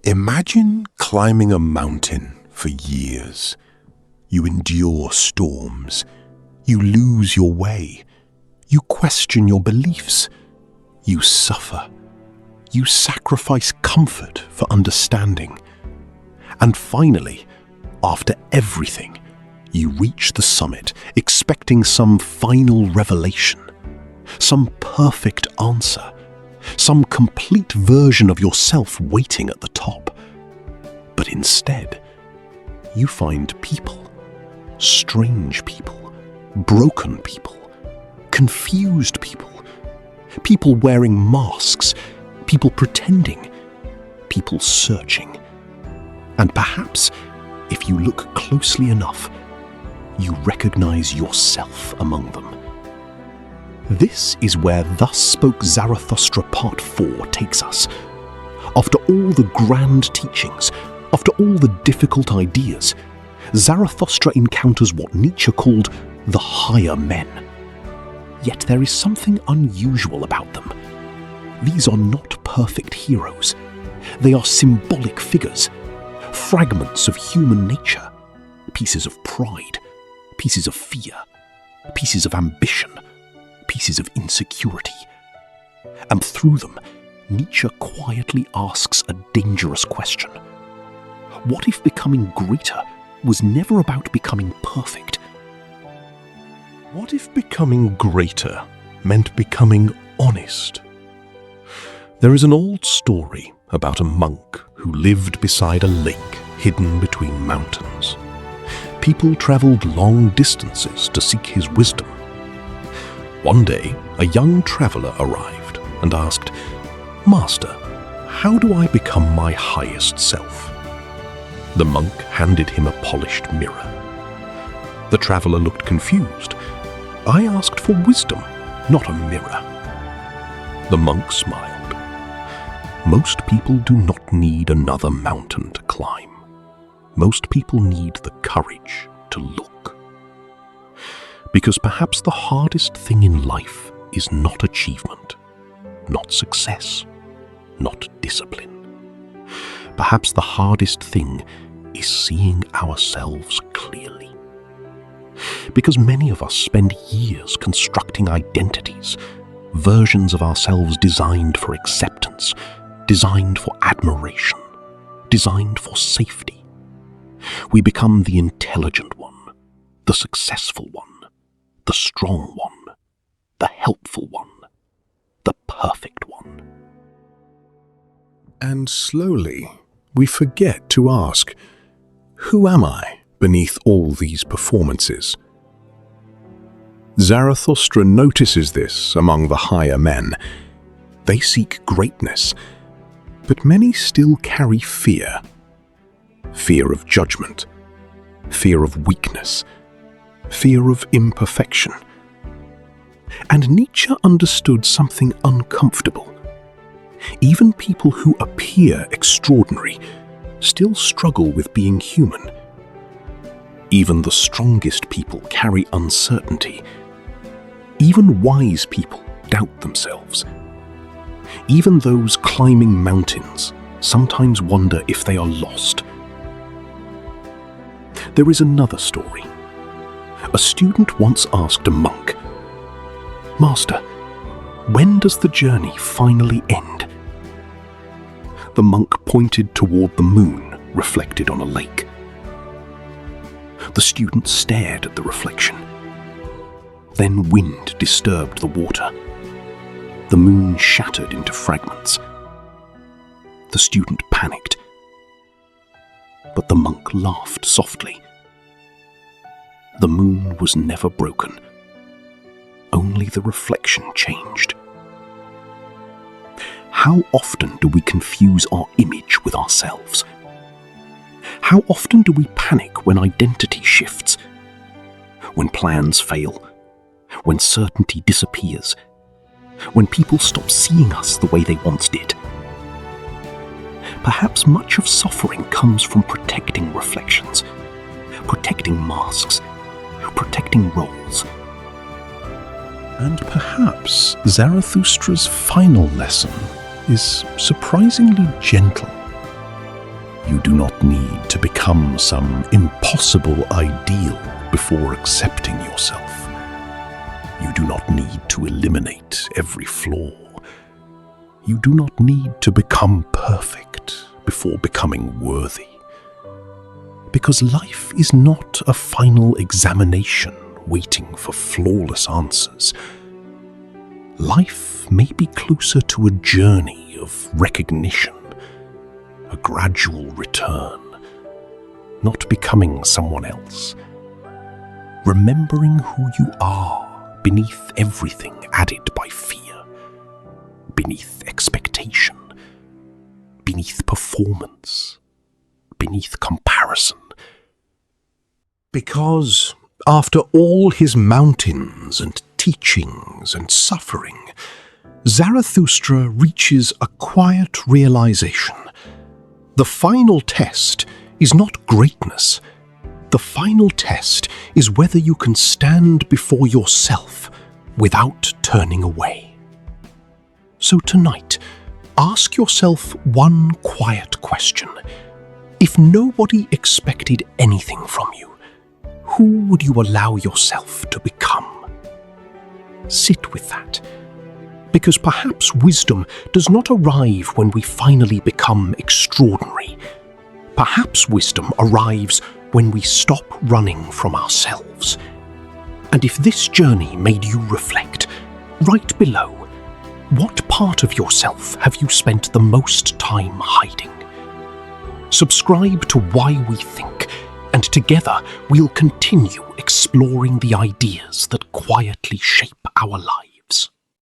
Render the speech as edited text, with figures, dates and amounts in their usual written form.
Imagine climbing a mountain for years. You endure storms. You lose your way. You question your beliefs. You suffer. You sacrifice comfort for understanding. And finally, after everything, you reach the summit, expecting some final revelation, some perfect answer, some complete version of yourself waiting at the top. But instead, you find people, strange people, broken people, confused people, people wearing masks, people pretending, people searching. And perhaps, if you look closely enough, you recognize yourself among them. This is where Thus Spoke Zarathustra Part 4 takes us. After all the grand teachings, after all the difficult ideas, Zarathustra encounters what Nietzsche called the higher men. Yet there is something unusual about them. These are not perfect heroes. They are symbolic figures, fragments of human nature, pieces of pride, pieces of fear, pieces of ambition, pieces of insecurity. And through them, Nietzsche quietly asks a dangerous question. What if becoming greater was never about becoming perfect? What if becoming greater meant becoming honest? There is an old story about a monk who lived beside a lake hidden between mountains. People traveled long distances to seek his wisdom. One day, a young traveler arrived and asked, "Master, how do I become my highest self?" The monk handed him a polished mirror. The traveler looked confused. "I asked for wisdom, not a mirror." The monk smiled. Most people do not need another mountain to climb. Most people need the courage to look. Because perhaps the hardest thing in life is not achievement, not success, not discipline. Perhaps the hardest thing is seeing ourselves clearly. Because many of us spend years constructing identities, versions of ourselves designed for acceptance, designed for admiration, designed for safety. We become the intelligent one, the successful one, the strong one, the helpful one, the perfect one. And slowly, we forget to ask, who am I beneath all these performances? Zarathustra notices this among the higher men. They seek greatness, but many still carry fear. Fear of judgment, fear of weakness, fear of imperfection. And Nietzsche understood something uncomfortable. Even people who appear extraordinary still struggle with being human. Even the strongest people carry uncertainty. Even wise people doubt themselves. Even those climbing mountains sometimes wonder if they are lost. There is another story. A student once asked a monk, "Master, when does the journey finally end?" The monk pointed toward the moon reflected on a lake. The student stared at the reflection. Then wind disturbed the water. The moon shattered into fragments. The student panicked. But the monk laughed softly. The moon was never broken. Only the reflection changed. How often do we confuse our image with ourselves? How often do we panic when identity shifts? When plans fail? When certainty disappears? When people stop seeing us the way they once did? Perhaps much of suffering comes from protecting reflections, protecting masks, protecting roles. And perhaps Zarathustra's final lesson is surprisingly gentle. You do not need to become some impossible ideal before accepting yourself. You do not need to eliminate every flaw. You do not need to become perfect before becoming worthy. Because life is not a final examination waiting for flawless answers. Life may be closer to a journey of recognition, a gradual return, not becoming someone else. Remembering who you are beneath everything added by fear, beneath expectation, beneath performance, beneath comparison. Because after all his mountains and teachings and suffering, Zarathustra reaches a quiet realization. The final test is not greatness. The final test is whether you can stand before yourself without turning away. So tonight, ask yourself one quiet question. If nobody expected anything from you, who would you allow yourself to become? Sit with that, because perhaps wisdom does not arrive when we finally become extraordinary. Perhaps wisdom arrives when we stop running from ourselves. And if this journey made you reflect, write below, what part of yourself have you spent the most time hiding? Subscribe to Why We Think, and together we'll continue exploring the ideas that quietly shape our lives.